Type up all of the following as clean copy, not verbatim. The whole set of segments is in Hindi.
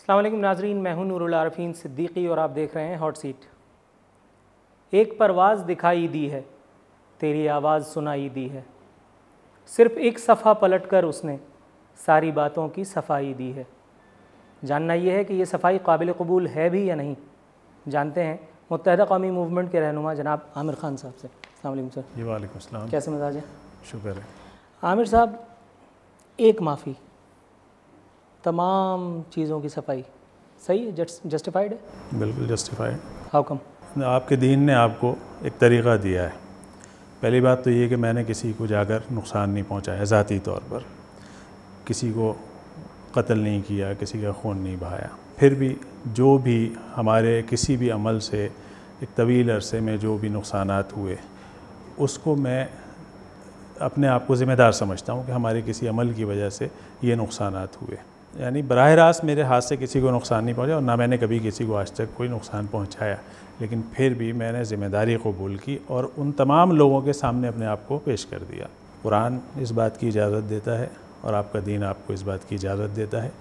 अस्सलाम वालेकुम नाज़रीन, मैं हूं नूरुल आरफ़ीन सिद्दीकी और आप देख रहे हैं हॉट सीट। एक परवाज़ दिखाई दी है, तेरी आवाज़ सुनाई दी है, सिर्फ़ एक सफ़ा पलट कर उसने सारी बातों की सफाई दी है। जानना यह है कि ये सफाई काबिल कबूल है भी या नहीं। जानते हैं मुत्तहदा कौमी मूवमेंट के रहनुमा जनाब आमिर ख़ान साहब से। अस्सलाम वालेकुम सर। जी वालेकुम अस्सलाम। कैसे मिजाज है? शुक्र है। आमिर साहब, एक माफ़ी, तमाम चीज़ों की सफाई, सही है, जस्टिफाइड है? बिल्कुल जस्टिफाइड। How come? आपके दीन ने आपको एक तरीक़ा दिया है। पहली बात तो ये कि मैंने किसी को जाकर नुकसान नहीं पहुंचाया, ज़ाती तौर पर किसी को कत्ल नहीं किया, किसी का खून नहीं बहाया। फिर भी जो भी हमारे किसी भी अमल से एक तवील अरसे में जो भी नुकसानात हुए, उसको मैं अपने आप को ज़िम्मेदार समझता हूँ कि हमारे किसी अमल की वजह से ये नुकसानात हुए। यानी बराह रास्त मेरे हाथ से किसी को नुकसान नहीं पहुँचा और ना मैंने कभी किसी को आज तक कोई नुकसान पहुँचाया, लेकिन फिर भी मैंने ज़िम्मेदारी कबूल की और उन तमाम लोगों के सामने अपने आप को पेश कर दिया। कुरान इस बात की इजाज़त देता है और आपका दीन आपको इस बात की इजाज़त देता है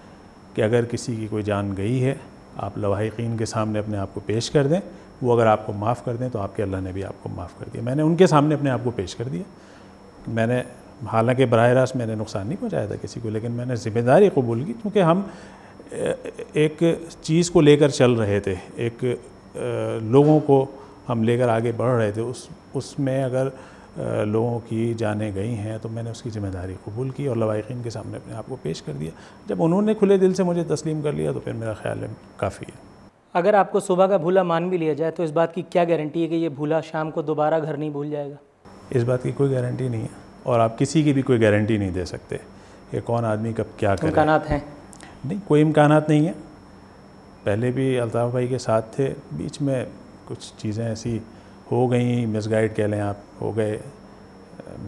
कि अगर किसी की कोई जान गई है, आप लवाहिकीन के सामने अपने आप को पेश कर दें, वो अगर आपको माफ़ कर दें तो आपके अल्लाह ने भी आपको माफ़ कर दिया। मैंने उनके सामने अपने आप को पेश कर दिया। मैंने हालांकि बराह रास्त मैंने नुकसान नहीं पहुंचाया था किसी को, लेकिन मैंने ज़िम्मेदारी कबूल की, क्योंकि हम एक चीज़ को लेकर चल रहे थे, एक लोगों को हम लेकर आगे बढ़ रहे थे। उसमें अगर लोगों की जानें गई हैं तो मैंने उसकी ज़िम्मेदारी कबूल की और लवाहिकीन के सामने अपने आप को पेश कर दिया। जब उन्होंने खुले दिल से मुझे तस्लीम कर लिया तो फिर मेरा ख्याल है काफ़ी है। अगर आपको सुबह का भूला मान भी लिया जाए तो इस बात की क्या गारंटी है कि ये भूला शाम को दोबारा घर नहीं भूल जाएगा? इस बात की कोई गारंटी नहीं है और आप किसी की भी कोई गारंटी नहीं दे सकते कि कौन आदमी कब क्या करे। इम्कानात हैं? नहीं, कोई इम्कानात नहीं है। पहले भी अल्ताफ़ भाई के साथ थे, बीच में कुछ चीज़ें ऐसी हो गई, मिसगाइड कह लें आप, हो गए,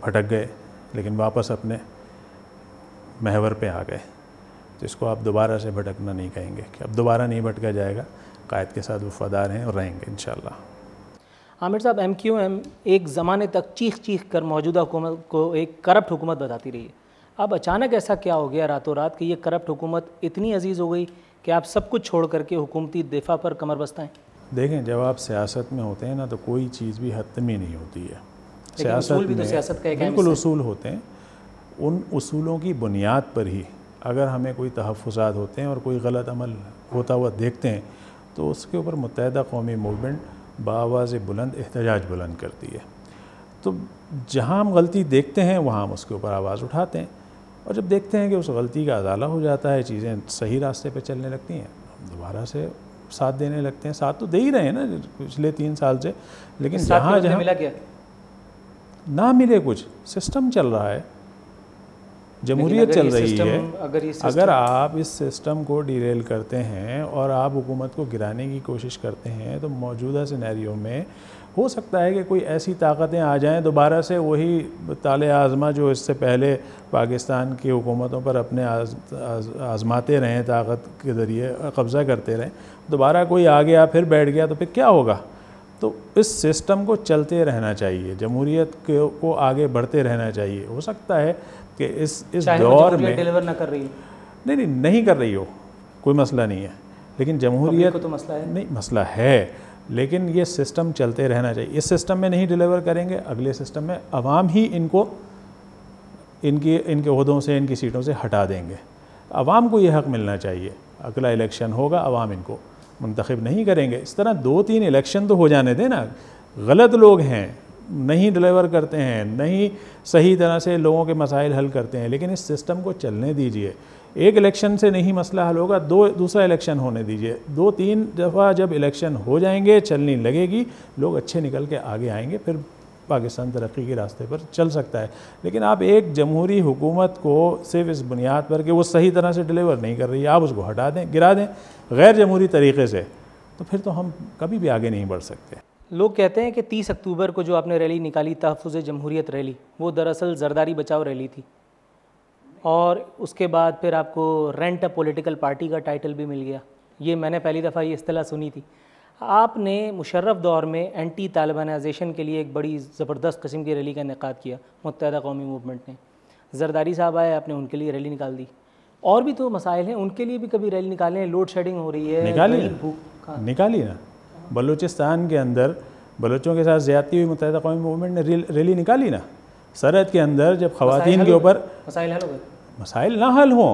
भटक गए, लेकिन वापस अपने महवर पे आ गए। तो इसको आप दोबारा से भटकना नहीं कहेंगे कि अब दोबारा नहीं भटका जाएगा। कायद के साथ वफ़ादार हैं और रहेंगे इंशाअल्लाह। आमिर साहब, MQM एक ज़माने तक चीख चीख कर मौजूदा हुकूमत को एक करप्ट हुकूमत बताती रही है। अब अचानक ऐसा क्या हो गया रातों रात कि ये करप्ट हुकूमत इतनी अजीज़ हो गई कि आप सब कुछ छोड़ करके हुकूमती दिफा पर कमर बस्ता हैं? देखें, जब आप सियासत में होते हैं ना तो कोई चीज़ भी हतमी नहीं होती है। सियासत भी तो सियासत का एक बिल्कुल उसूल होते हैं। उन उसूलों की बुनियाद पर ही अगर हमें कोई तहफ़्फ़ुज़ात होते हैं और कोई गलत अमल होता हुआ देखते हैं तो उसके ऊपर मुत्तहदा कौमी मूवमेंट बाआवाज़ बुलंद एहतजाज बुलंद करती है। तो जहाँ हम गलती देखते हैं वहाँ हम उसके ऊपर आवाज़ उठाते हैं और जब देखते हैं कि उस गलती का अज़ाला हो जाता है, चीज़ें सही रास्ते पे चलने लगती हैं, हम दोबारा से साथ देने लगते हैं। साथ तो दे ही रहे हैं ना पिछले 3 साल से, लेकिन जहाँ जहाँ मिला क्या? ना मिले, कुछ सिस्टम चल रहा है, जमहूरियत चल रही है। अगर आप इस सिस्टम को डिरेल करते हैं और आप हुकूमत को गिराने की कोशिश करते हैं तो मौजूदा सिनेरियो में हो सकता है कि कोई ऐसी ताकतें आ जाएं दोबारा से, वही ताले आज़मा जो इससे पहले पाकिस्तान की हुकूमतों पर अपने आज़माते रहें, ताकत के ज़रिए कब्ज़ा करते रहें, दोबारा कोई आ गया फिर बैठ गया तो फिर क्या होगा? तो इस सिस्टम को चलते रहना चाहिए, जमहूरियत को आगे बढ़ते रहना चाहिए। हो सकता है कि इस दौर में डिलीवर ना कर रही है, नहीं कर रही हो, कोई मसला नहीं है, लेकिन जमहूरियत को तो मसला है। नहीं, मसला है, लेकिन ये सिस्टम चलते रहना चाहिए। इस सिस्टम में नहीं डिलीवर करेंगे, अगले सिस्टम में अवाम ही इनको इनके ओहदों से, इनकी सीटों से हटा देंगे। अवाम को ये हक़ मिलना चाहिए। अगला इलेक्शन होगा, अवाम इनको मुंतखब नहीं करेंगे। इस तरह 2-3 इलेक्शन तो हो जाने दें ना। गलत लोग हैं, नहीं डिलीवर करते हैं, नहीं सही तरह से लोगों के मसाइल हल करते हैं, लेकिन इस सिस्टम को चलने दीजिए। एक इलेक्शन से नहीं मसला हल होगा, दूसरा इलेक्शन होने दीजिए। 2-3 दफ़ा जब इलेक्शन हो जाएंगे, चलनी लगेगी, लोग अच्छे निकल के आगे आएंगे, फिर पाकिस्तान तरक्की के रास्ते पर चल सकता है। लेकिन आप एक जमहूरी हुकूमत को सिर्फ इस बुनियाद पर कि वो सही तरह से डिलीवर नहीं कर रही है, आप उसको हटा दें, गिरा दें गैर जमहूरी तरीके से, तो फिर तो हम कभी भी आगे नहीं बढ़ सकते। लोग कहते हैं कि 30 अक्टूबर को जो आपने रैली निकाली, तहफ़्फ़ुज़ जमहूरियत रैली, वो दरअसल ज़रदारी बचाओ रैली थी और उसके बाद फिर आपको रेंट अ पॉलिटिकल पार्टी का टाइटल भी मिल गया। ये मैंने पहली दफ़ा ये इस्तिलाह सुनी थी। आपने मुशर्रफ दौर में एंटी तालिबानाइजेशन के लिए एक बड़ी ज़बरदस्त किस्म की रैली का इनेकाद किया मुत्तहदा कौमी मूवमेंट ने। ज़रदारी साहब आए, आपने उनके लिए रैली निकाल दी। और भी तो मसाइल हैं, उनके लिए भी कभी रैली निकालें। लोड शेडिंग हो रही है, निकाली ना। बलूचिस्तान के अंदर बलोचों के साथ ज़्यादती हुई, मुत्तहिदा कौमी मूवमेंट ने रैली निकाली ना। सरहद के अंदर जब ख़वातीन के ऊपर मसाइल हल हो गए, मसाइल ना हल हों,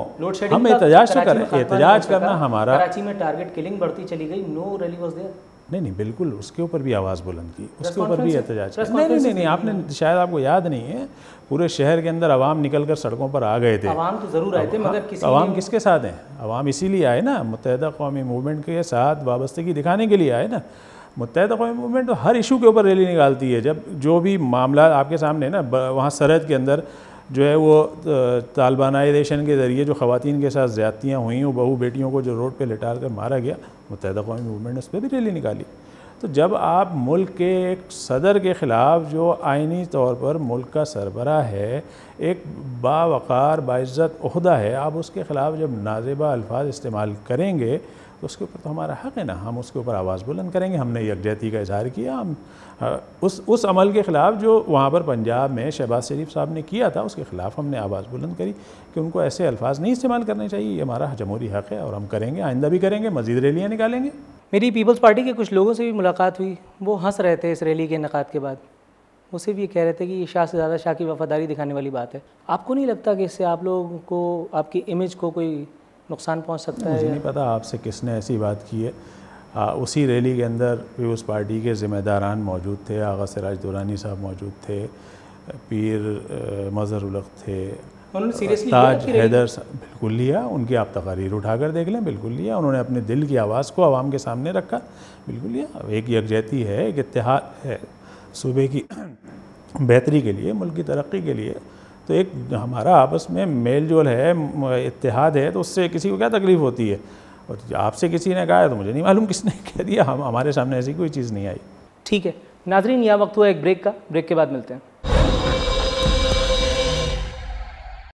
हम एहतजाज तो करें। एहतजाज करना हमारा, कराची में टारगेट किलिंग बढ़ती चली गई, नो रैली वाज देयर। नहीं बिल्कुल, उसके ऊपर भी आवाज़ बुलंद की, उसके ऊपर भी एहतजाज किया। नहीं, आपने शायद आपको याद नहीं है, पूरे शहर के अंदर आवाम निकल कर सड़कों पर आ गए थे। आवाम तो ज़रूर आए थे, मगर आवाम किसके साथ हैं? आवाम इसीलिए आए ना, मुत्तहिदा कौमी मूवमेंट के साथ वाबस्तगी दिखाने के लिए आए ना। मुत्तहिदा कौमी मूवमेंट तो हर इशू के ऊपर रैली निकालती है। जब जो भी मामला आपके सामने ना, वहाँ सरहद के अंदर जो है वो तालिबानाइजेशन के ज़रिए जो ख़वातीन के साथ ज़्यादतियाँ हुई, वो बहू बेटियों को जो रोड पे लिटाल कर मारा गया, मुत्तहिदा कौमी मूवमेंट ने उस पर भी रैली निकाली। तो जब आप मुल्क के एक सदर के ख़िलाफ़, जो आइनी तौर पर मुल्क का सरबराह है, एक बावक़ार बाइज़्ज़त ओहदा है, आप उसके ख़िलाफ़ जब नाज़ेबा अल्फाज इस्तेमाल करेंगे तो उसके ऊपर तो हमारा हक़ है ना, हम उसके ऊपर आवाज़ बुलंद करेंगे। हमने यकजहती का इज़हार किया, हम उस अमल के ख़िलाफ़ जो वहाँ पर पंजाब में शहबाज शरीफ साहब ने किया था, उसके ख़िलाफ़ हमने आवाज़ बुलंद करी कि उनको ऐसे अल्फाज नहीं इस्तेमाल करने चाहिए। ये हमारा जमहूरी हक़ है और हम करेंगे, आइंदा भी करेंगे, मज़ीद रैलियाँ निकालेंगे। मेरी पीपल्स पार्टी के कुछ लोगों से भी मुलाकात हुई, वो हंस रहे थे इस रैली के इनेकाद के बाद। वो सिर्फ ये कह रहे थे कि ये शाह से ज़्यादा शाह की वफ़ादारी दिखाने वाली बात है। आपको नहीं लगता कि इससे आप लोगों को, आपकी इमेज को कोई नुकसान पहुंच सकता है? मुझे नहीं पता आपसे किसने ऐसी बात की है। उसी रैली के अंदर पीपल्स पार्टी के ज़िम्मेदारान मौजूद थे, आगा सिराज दुरानी साहब मौजूद थे, पीर मज़हर उल हक़ थे, ताज हैदर बिल्कुल लिया। उनकी आप तकारीर उठाकर देख लें, बिल्कुल लिया। उन्होंने अपने दिल की आवाज़ को आवाम के सामने रखा, बिल्कुल लिया। एक यकजहती है, एक इत्तेहाद है सूबे की बेहतरी के लिए, मुल्क की तरक्की के लिए। तो एक हमारा आपस में मेल जोल है, इत्तेहाद है, तो उससे किसी को क्या तकलीफ़ होती है? और आपसे किसी ने कहा है तो मुझे नहीं मालूम किसने कह दिया, हमारे सामने ऐसी कोई चीज़ नहीं आई। ठीक है नाज़रीन, यह वक्त हुआ एक ब्रेक का, ब्रेक के बाद मिलते हैं।